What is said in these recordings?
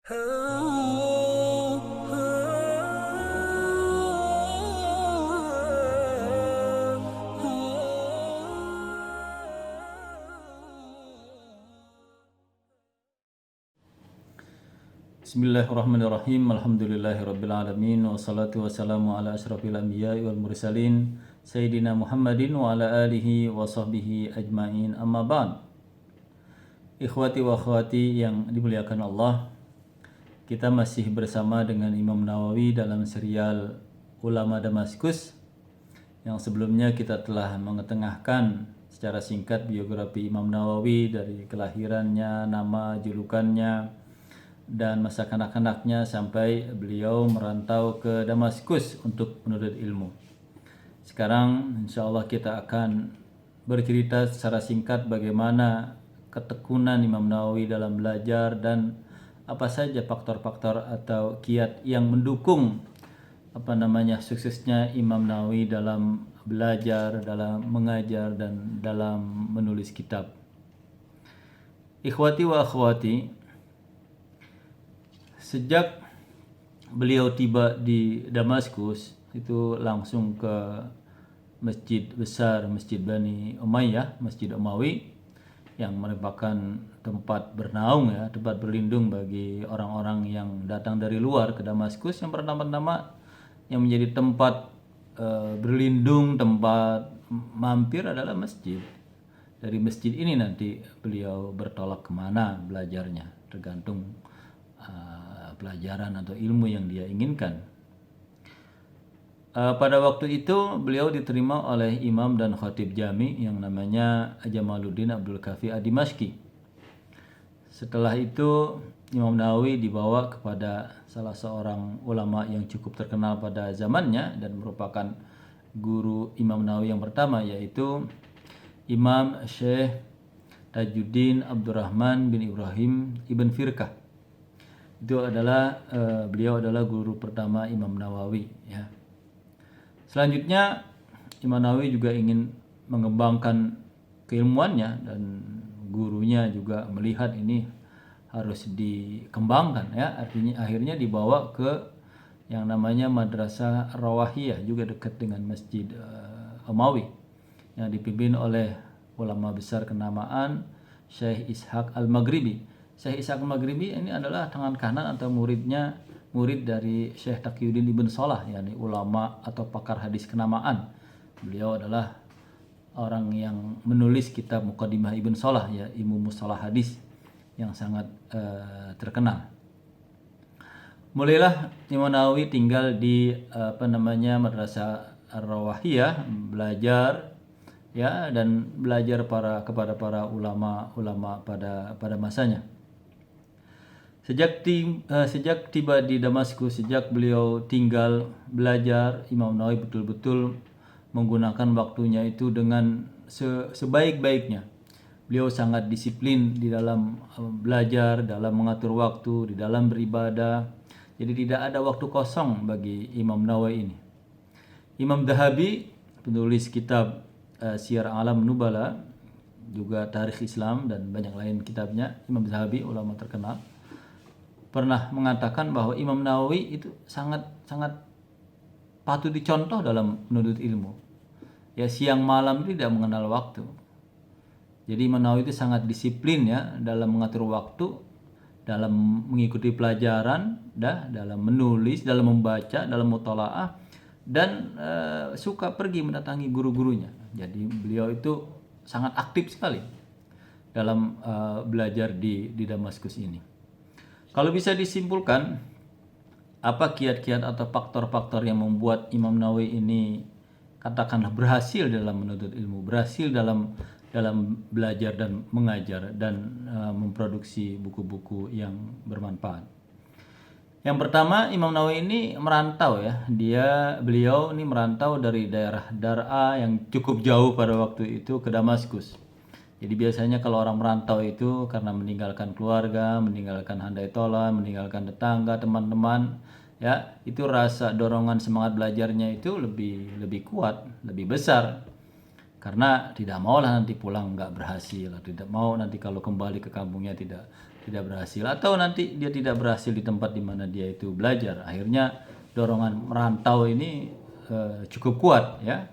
Bismillahirrahmanirrahim. Alhamdulillahirabbil alamin wassalatu wassalamu ala asyrafil anbiya'i wal mursalin sayyidina Muhammadin wa ala alihi wa sahbihi ajmain. Amma ba'd. Ikhwati wa akhwati yang dimuliakan Allah, kita masih bersama dengan Imam Nawawi dalam serial Ulama Damaskus yang sebelumnya kita telah mengetengahkan secara singkat biografi Imam Nawawi dari kelahirannya, nama, julukannya, dan masa kanak-kanaknya sampai beliau merantau ke Damaskus untuk menuntut ilmu. Sekarang insya Allah kita akan bercerita secara singkat bagaimana ketekunan Imam Nawawi dalam belajar dan apa saja faktor-faktor atau kiat yang mendukung suksesnya Imam Nawawi dalam belajar, dalam mengajar, dan dalam menulis kitab. Ikhwati wa akhwati, sejak beliau tiba di Damaskus itu langsung ke masjid besar, Masjid Bani Umayyah, Masjid Umawi, yang merupakan tempat bernaung ya, tempat berlindung bagi orang-orang yang datang dari luar ke Damaskus. Yang pertama-tama yang menjadi tempat berlindung, tempat mampir adalah masjid. Dari masjid ini nanti beliau bertolak kemana belajarnya, tergantung pelajaran atau ilmu yang dia inginkan. Pada waktu itu beliau diterima oleh imam dan khatib jami yang namanya Jamaluddin Abdul Kafi Ad-Dimashqi. Setelah itu Imam Nawawi dibawa kepada salah seorang ulama yang cukup terkenal pada zamannya dan merupakan guru Imam Nawawi yang pertama, yaitu Imam Syekh Tajuddin Abdurrahman bin Ibrahim Ibn Firqah. Itu adalah beliau adalah guru pertama Imam Nawawi ya. Selanjutnya Imam Nawawi juga ingin mengembangkan keilmuannya dan gurunya juga melihat ini harus dikembangkan ya. Artinya akhirnya dibawa ke yang namanya Madrasah Rawahiyah, juga dekat dengan Masjid Umawi, yang dipimpin oleh ulama besar kenamaan Syekh Ishaq Al-Maghribi. Syekh Ishaq Al-Maghribi ini adalah tangan kanan atau murid dari Syekh Taqiyuddin Ibn Salah, yakni ulama atau pakar hadis kenamaan. Beliau adalah orang yang menulis kitab Muqaddimah Ibn Salah ya, ilmu mustalah hadis yang sangat terkenal. Mulailah Imam Nawawi tinggal di Madrasah Ar-Rawahiyah, belajar ya, dan belajar kepada para ulama pada masanya. Sejak tiba di Damaskus, sejak beliau tinggal belajar, Imam Nawawi betul-betul menggunakan waktunya itu dengan sebaik-baiknya. Beliau sangat disiplin di dalam belajar, dalam mengatur waktu, di dalam beribadah. Jadi tidak ada waktu kosong bagi Imam Nawawi ini. Imam Dhahabi, penulis kitab Syiar A'lam Nubala, juga Tarikh Islam dan banyak lain kitabnya, Imam Dhahabi ulama terkenal, pernah mengatakan bahwa Imam Nawawi itu sangat patut dicontoh dalam menuntut ilmu. Ya, siang malam tidak mengenal waktu. Jadi Imam Nawawi itu sangat disiplin ya dalam mengatur waktu, dalam mengikuti pelajaran, dalam menulis, dalam membaca, dalam mutalaah, dan suka pergi mendatangi guru-gurunya. Jadi beliau itu sangat aktif sekali dalam belajar di Damaskus ini. Kalau bisa disimpulkan, apa kiat-kiat atau faktor-faktor yang membuat Imam Nawawi ini katakanlah berhasil dalam menuntut ilmu, berhasil dalam belajar dan mengajar dan memproduksi buku-buku yang bermanfaat. Yang pertama, Imam Nawawi ini merantau ya. Beliau ini merantau dari daerah Dar'a yang cukup jauh pada waktu itu ke Damaskus. Jadi biasanya kalau orang merantau itu karena meninggalkan keluarga, meninggalkan handai tola, meninggalkan tetangga, teman-teman, ya, itu rasa dorongan semangat belajarnya itu lebih kuat, lebih besar. Karena tidak mau lah nanti pulang nggak berhasil, tidak mau nanti kalau kembali ke kampungnya tidak tidak berhasil, atau nanti dia tidak berhasil di tempat di mana dia itu belajar. Akhirnya dorongan merantau ini cukup kuat ya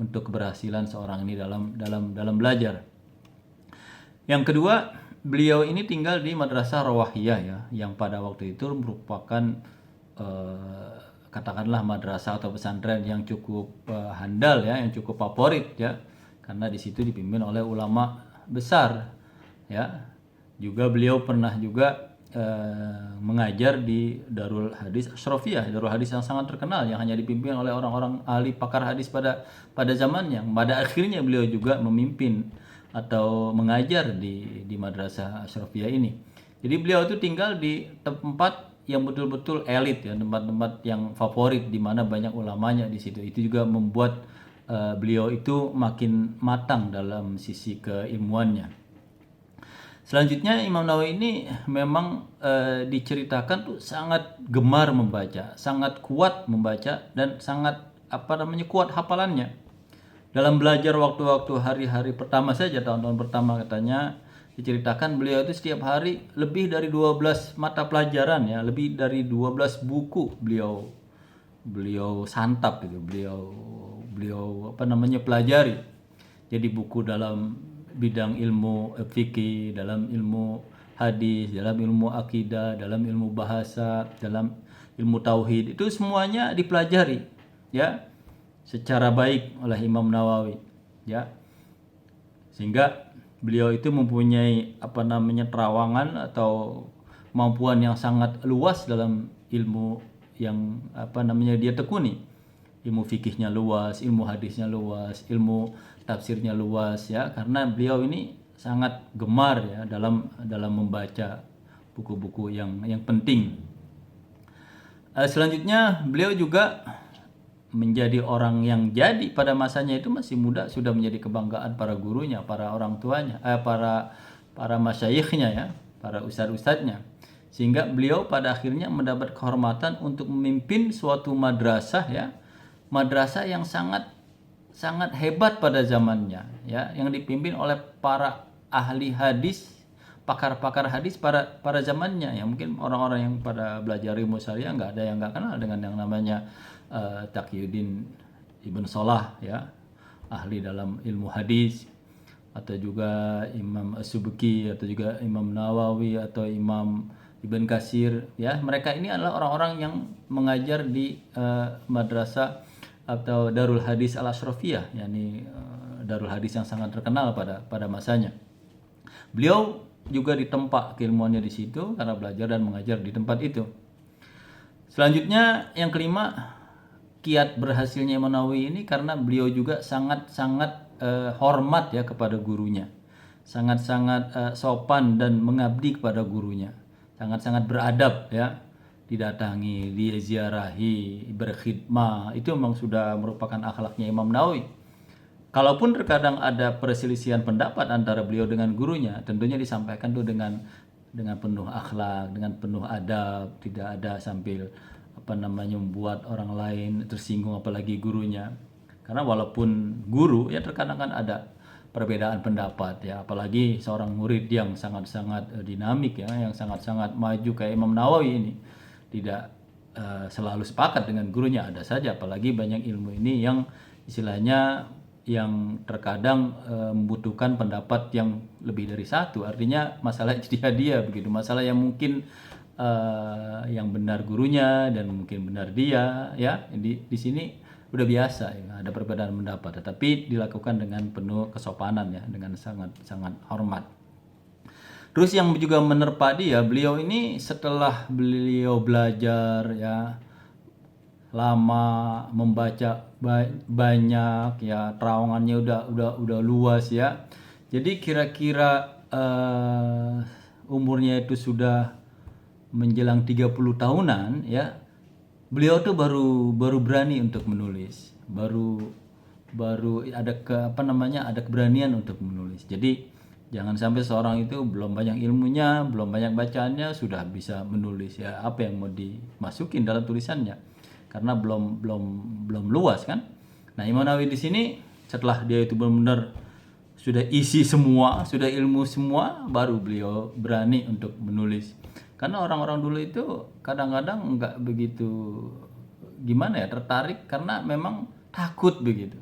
untuk keberhasilan seorang ini dalam belajar. Yang kedua, beliau ini tinggal di Madrasah Rawahiyah ya, yang pada waktu itu merupakan katakanlah madrasah atau pesantren yang cukup handal ya, yang cukup favorit ya, karena di situ dipimpin oleh ulama besar ya. Juga beliau pernah juga mengajar di Darul Hadis Ashrafiyah, Darul Hadis yang sangat terkenal yang hanya dipimpin oleh orang-orang ahli pakar hadis pada zamannya. Pada akhirnya beliau juga memimpin atau mengajar di Madrasah Ashrafiyah ini. Jadi beliau itu tinggal di tempat yang betul-betul elit ya, tempat-tempat yang favorit di mana banyak ulamanya di situ. Itu juga membuat beliau itu makin matang dalam sisi keilmuannya. Selanjutnya Imam Nawawi ini memang diceritakan tuh sangat gemar membaca, sangat kuat membaca, dan sangat kuat hafalannya. Dalam belajar waktu-waktu hari-hari pertama saja, tahun-tahun pertama katanya diceritakan beliau itu setiap hari lebih dari 12 mata pelajaran ya, lebih dari 12 buku beliau santap itu, beliau pelajari. Jadi buku dalam bidang ilmu fikih, dalam ilmu hadis, dalam ilmu akidah, dalam ilmu bahasa, dalam ilmu tauhid, itu semuanya dipelajari ya secara baik oleh Imam Nawawi ya, sehingga beliau itu mempunyai terawangan atau kemampuan yang sangat luas dalam ilmu yang dia tekuni. Ilmu fikihnya luas, ilmu hadisnya luas, ilmu tafsirnya luas ya, karena beliau ini sangat gemar ya dalam membaca buku-buku yang penting. Selanjutnya beliau juga menjadi orang yang jadi pada masanya itu masih muda sudah menjadi kebanggaan para gurunya, para orang tuanya, para masyayikhnya ya, para ustadz-ustadznya. Sehingga beliau pada akhirnya mendapat kehormatan untuk memimpin suatu madrasah ya, madrasah yang sangat hebat pada zamannya ya, yang dipimpin oleh para ahli hadis, pakar-pakar hadis pada zamannya ya. Mungkin orang-orang yang pada belajar ilmu syariah nggak ada yang nggak kenal dengan yang namanya Taqiyuddin Ibn Salah ya, ahli dalam ilmu hadis, atau juga Imam As-Subki, atau juga Imam Nawawi, atau Imam Ibn Katsir ya. Mereka ini adalah orang-orang yang mengajar di madrasah atau Darul Hadis Al-Ashrafiyah, yakni Darul Hadis yang sangat terkenal pada masanya. Beliau juga ditempa keilmuannya di situ karena belajar dan mengajar di tempat itu. Selanjutnya yang kelima, kiat berhasilnya Imam Nawawi ini karena beliau juga sangat-sangat hormat ya kepada gurunya, sangat-sangat sopan dan mengabdi kepada gurunya, sangat-sangat beradab ya, didatangi, diziarahi, berkhidmah. Itu memang sudah merupakan akhlaknya Imam Nawawi. Kalaupun terkadang ada perselisihan pendapat antara beliau dengan gurunya, tentunya disampaikan tuh dengan penuh akhlak, dengan penuh adab, tidak ada sambil membuat orang lain tersinggung, apalagi gurunya. Karena walaupun guru ya terkadang kan ada perbedaan pendapat ya, apalagi seorang murid yang sangat-sangat dinamik ya, yang sangat-sangat maju kayak Imam Nawawi ini tidak selalu sepakat dengan gurunya, ada saja, apalagi banyak ilmu ini yang istilahnya yang terkadang membutuhkan pendapat yang lebih dari satu. Artinya masalah ijtihadiyah begitu, masalah yang mungkin yang benar gurunya dan mungkin benar dia ya. Di sini udah biasa ya, ada perbedaan pendapat, tetapi dilakukan dengan penuh kesopanan ya, dengan sangat hormat. Terus yang juga menerpa dia, beliau ini setelah beliau belajar ya lama, membaca banyak ya, terawangannya udah luas ya. Jadi kira-kira umurnya itu sudah menjelang 30 tahunan ya. Beliau tuh baru berani untuk menulis. Baru ada ada keberanian untuk menulis. Jadi jangan sampai seorang itu belum banyak ilmunya, belum banyak bacaannya sudah bisa menulis ya, apa yang mau dimasukin dalam tulisannya, karena belum luas kan. Nah, Imam Nawawi di sini setelah dia itu benar-benar sudah isi semua, sudah ilmu semua, baru beliau berani untuk menulis. Karena orang-orang dulu itu kadang-kadang nggak begitu gimana ya, tertarik karena memang takut begitu.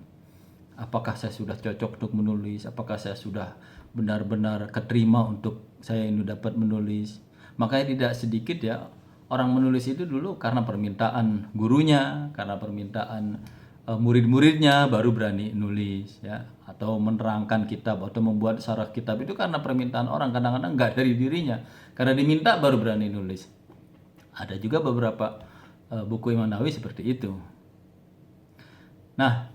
Apakah saya sudah cocok untuk menulis? Apakah saya sudah benar-benar keterima untuk saya ini dapat menulis? Makanya tidak sedikit ya orang menulis itu dulu karena permintaan gurunya, karena permintaan murid-muridnya baru berani nulis ya, atau menerangkan kitab atau membuat syarah kitab itu karena permintaan orang, kadang-kadang nggak dari dirinya, karena diminta baru berani nulis. Ada juga beberapa buku Imam Nawawi seperti itu. Nah,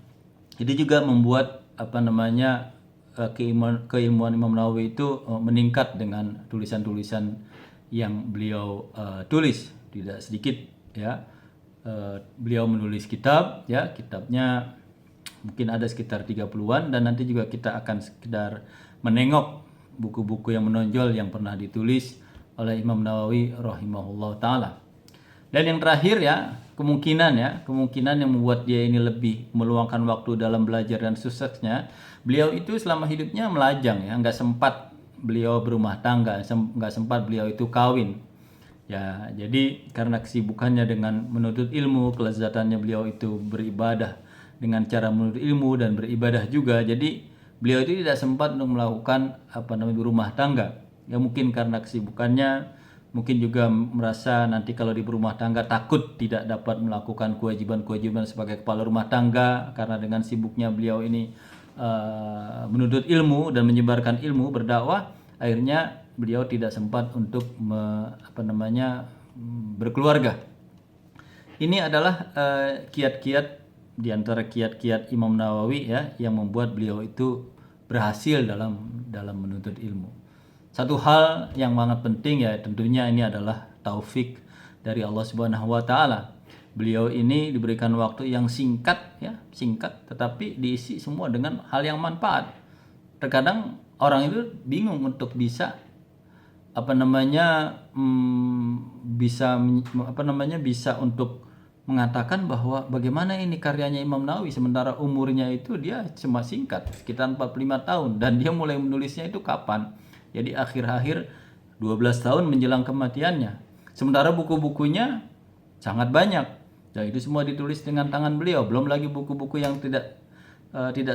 itu juga membuat keilmuan Imam Nawawi itu meningkat dengan tulisan-tulisan yang beliau tulis. Tidak sedikit ya, beliau menulis kitab ya, kitabnya mungkin ada sekitar 30-an, dan nanti juga kita akan sekedar menengok buku-buku yang menonjol yang pernah ditulis oleh Imam Nawawi rahimahullah taala. Dan yang terakhir ya, kemungkinan yang membuat dia ini lebih meluangkan waktu dalam belajar dan suksesnya, beliau itu selama hidupnya melajang ya, nggak sempat beliau berumah tangga, nggak sempat beliau itu kawin ya. Jadi karena kesibukannya dengan menuntut ilmu, kelezatannya beliau itu beribadah dengan cara menuntut ilmu dan beribadah juga, jadi beliau itu tidak sempat untuk melakukan berumah tangga ya, mungkin karena kesibukannya, mungkin juga merasa nanti kalau di berumah tangga takut tidak dapat melakukan kewajiban-kewajiban sebagai kepala rumah tangga, karena dengan sibuknya beliau ini menuntut ilmu dan menyebarkan ilmu, berdakwah, akhirnya beliau tidak sempat untuk berkeluarga. Ini adalah kiat-kiat di antara kiat-kiat Imam Nawawi ya, yang membuat beliau itu berhasil dalam menuntut ilmu. Satu hal yang sangat penting ya, tentunya ini adalah taufik dari Allah Subhanahu wa taala. Beliau ini diberikan waktu yang singkat ya, tetapi diisi semua dengan hal yang manfaat. Terkadang orang itu bingung untuk bisa bisa untuk mengatakan bahwa bagaimana ini karyanya Imam Nawawi, sementara umurnya itu dia cuma singkat, sekitar 45 tahun, dan dia mulai menulisnya itu kapan? Jadi akhir-akhir 12 tahun menjelang kematiannya. Sementara buku-bukunya sangat banyak. Dan itu semua ditulis dengan tangan beliau. Belum lagi buku-buku yang tidak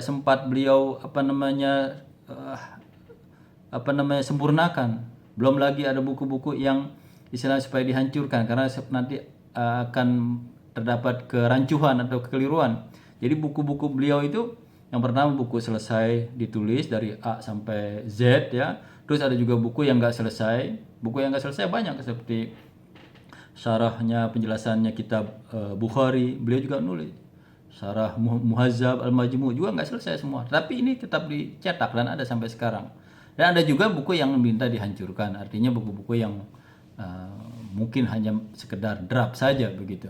sempat beliau sempurnakan. Belum lagi ada buku-buku yang istilahnya supaya dihancurkan karena nanti akan terdapat kerancuan atau kekeliruan. Jadi buku-buku beliau itu, yang pertama buku selesai ditulis dari A sampai Z ya. Terus ada juga buku yang nggak selesai. Buku yang nggak selesai banyak, seperti syarahnya, penjelasannya kitab Bukhari, beliau juga nulis. Syarah Muhazzab Al-Majmu' juga nggak selesai semua. Tapi ini tetap dicetak dan ada sampai sekarang. Dan ada juga buku yang minta dihancurkan. Artinya buku-buku yang mungkin hanya sekedar draft saja begitu.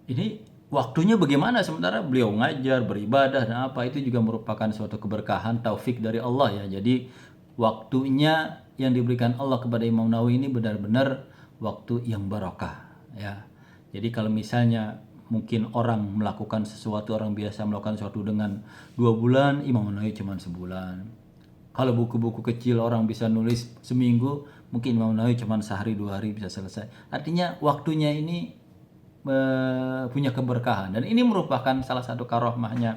Ini waktunya bagaimana sementara beliau ngajar, beribadah dan apa, itu juga merupakan suatu keberkahan, taufik dari Allah ya. Jadi waktunya yang diberikan Allah kepada Imam Nawawi ini benar-benar waktu yang barokah ya. Jadi kalau misalnya mungkin orang melakukan sesuatu, orang biasa melakukan sesuatu dengan 2 bulan, Imam Nawawi cuma sebulan. Kalau buku-buku kecil orang bisa nulis seminggu, mungkin Imam Nawawi cuma sehari 2 hari bisa selesai. Artinya waktunya ini punya keberkahan, dan ini merupakan salah satu karomahnya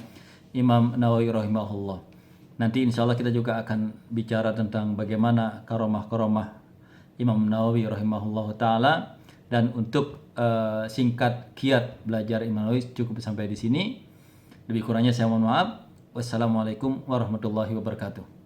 Imam Nawawi rahimahullah. Nanti insya Allah kita juga akan bicara tentang bagaimana karomah-karomah Imam Nawawi rahimahullah ta'ala. Dan untuk singkat kiat belajar Imam Nawawi cukup sampai di sini. Lebih kurangnya saya mohon maaf. Wassalamualaikum warahmatullahi wabarakatuh.